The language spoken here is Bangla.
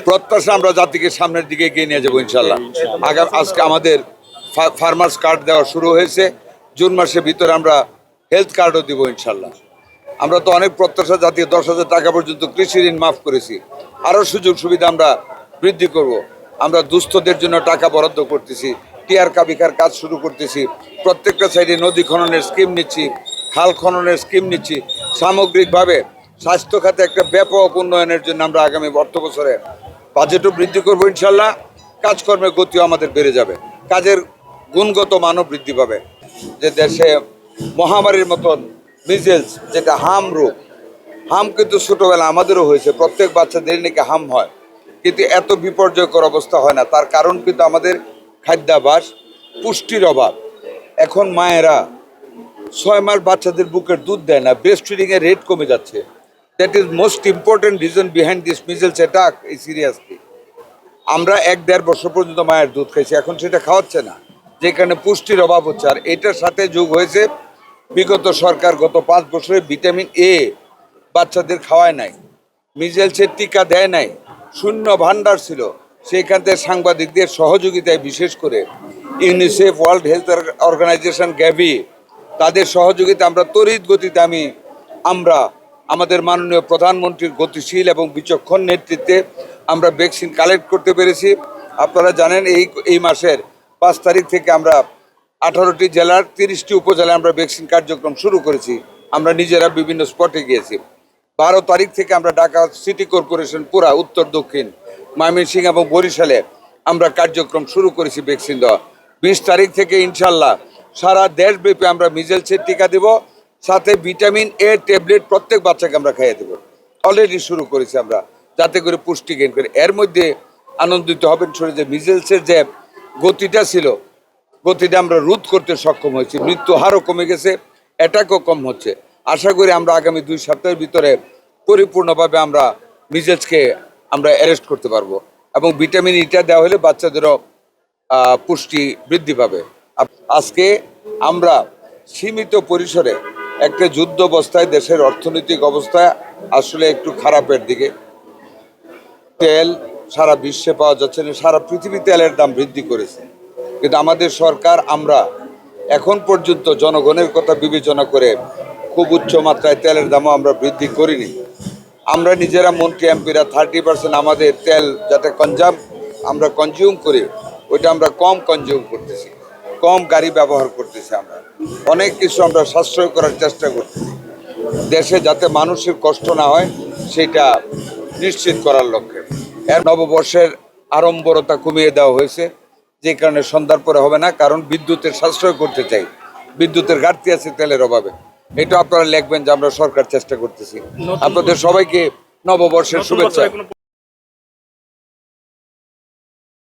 প্রত্যাশা আমরা জাতিকে সামনের দিকে এগিয়ে নিয়ে যাবো ইনশাল্লাহ। আজকে আমাদের ফার্মার্স কার্ড দেওয়া শুরু হয়েছে, জুন মাসের ভিতরে আমরা হেলথ কার্ডও দিব ইনশাল্লাহ। আমরা তো অনেক প্রত্যাশা, জাতীয় 10,000 টাকা পর্যন্ত কৃষি ঋণ মাফ করেছি, আরও সুযোগ সুবিধা আমরা বৃদ্ধি করব। আমরা দুস্থদের জন্য টাকা বরাদ্দ করতেছি, টিআর কাবিকার কাজ শুরু করতেছি, প্রত্যেকটা সাইডে নদী খননের স্কিম নিচ্ছি, খাল খননের স্কিম নিচ্ছি। সামগ্রিকভাবে স্বাস্থ্য খাতে একটা ব্যাপক উন্নয়নের জন্য আমরা আগামী অর্থ বছরে বাজেটও বৃদ্ধি করবো ইনশাল্লাহ। কাজকর্মের গতিও আমাদের বেড়ে যাবে, কাজের গুণগত মানও বৃদ্ধি পাবে। যে দেশে মহামারীর মতন মিজেলস, যেটা হাম রোগ, হাম কিন্তু ছোটোবেলা আমাদেরও হয়েছে, প্রত্যেক বাচ্চাদের নাকি হাম হয়, কিন্তু এত বিপর্যয়কর অবস্থা হয় না। তার কারণ কিন্তু আমাদের খাদ্যাভ্যাস, পুষ্টির অভাব। এখন মায়েরা 6 মাস বাচ্চাদের বুকের দুধ দেয় না, ব্রেস্ট ফিডিংয়ের রেট কমে যাচ্ছে। That is most important reason behind this measles attack. এই সিরিয়াসলি আমরা 1-1.5 বছর পর্যন্ত মায়ের দুধ খাইছি, এখন সেটা খাওয়াচ্ছে না, যেখানে পুষ্টির অভাব হচ্ছে। আর এটার সাথে যোগ হয়েছে বিগত সরকার গত 5 বছরে ভিটামিন এ বাচ্চাদের খাওয়ায় নাই, মিজেলসের টিকা দেয় নাই, শূন্য ভান্ডার ছিল। সেইখান থেকে সাংবাদিকদের সহযোগিতায়, বিশেষ করে UNICEF, world health organization, Gavi, তাদের সহযোগিতা আমরা তড়িৎ গতিতে আমরা আমাদের মাননীয় প্রধানমন্ত্রীর গতিশীল এবং বিচক্ষণ নেতৃত্বে আমরা ভ্যাকসিন কালেক্ট করতে পেরেছি। আপনারা জানেন এই মাসের 5 তারিখ থেকে আমরা 18টি জেলার 30টি উপজেলায় আমরা ভ্যাকসিন কার্যক্রম শুরু করেছি। আমরা নিজেরা বিভিন্ন স্পটে গিয়েছি। 12 তারিখ থেকে আমরা ঢাকা সিটি কর্পোরেশন পুরা উত্তর দক্ষিণ ময়মনসিংহ এবং বরিশালে আমরা কার্যক্রম শুরু করেছি ভ্যাকসিন দেওয়া। 20 তারিখ থেকে ইনশাল্লাহ সারা দেশব্যাপী আমরা মিজেলসের টিকা দেব, সাথে ভিটামিন এ ট্যাবলেট প্রত্যেক বাচ্চাকে আমরা খাইয়ে দেবো। অলরেডি শুরু করেছি আমরা, যাতে করে পুষ্টি গেইন করে। এর মধ্যে আনন্দিত হবেন শুনে যে মিজেলসের যে গতিটা ছিল, গতিটা আমরা রোধ করতে সক্ষম হয়েছি। মৃত্যু হারও কমে গেছে, অ্যাটাকও কম হচ্ছে। আশা করি আমরা আগামী 2 সপ্তাহের ভিতরে পরিপূর্ণভাবে আমরা মিজেলসকে আমরা অ্যারেস্ট করতে পারবো, এবং ভিটামিন ইটা দেওয়া হলে বাচ্চাদেরও পুষ্টি বৃদ্ধি পাবে। আজকে আমরা সীমিত পরিসরে একটা যুদ্ধ অবস্থায়, দেশের অর্থনৈতিক অবস্থা আসলে একটু খারাপের দিকে, তেল সারা বিশ্বে পাওয়া যাচ্ছে না, সারা পৃথিবী তেলের দাম বৃদ্ধি করেছে। কিন্তু আমাদের সরকার, আমরা এখন পর্যন্ত জনগণের কথা বিবেচনা করে খুব উচ্চ মাত্রায় তেলের দামও আমরা বৃদ্ধি করিনি। আমরা নিজেরা মন্ত্রী এমপিরা 30% আমাদের তেল যাতে আমরা কনজিউম করি, ওইটা আমরা কম কনজিউম করতেছি, কম গাড়ি ব্যবহার করতেছি। আমরা অনেক কিছু আমরা সাশ্রয় করার চেষ্টা করতেছি, দেশে যাতে মানুষের কষ্ট না হয় সেটা নিশ্চিত করার লক্ষ্যে। এর নববর্ষের আড়ম্বরতা কমিয়ে দেওয়া হয়েছে, যে কারণে সন্ধ্যার পরে হবে না, কারণ বিদ্যুতের সাশ্রয় করতে চাই। বিদ্যুতের ঘাটতি আছে তেলের অভাবে। এটা আপনারা লিখবেন যে আমরা সরকার চেষ্টা করতেছি। আপনাদের সবাইকে নববর্ষের শুভেচ্ছা।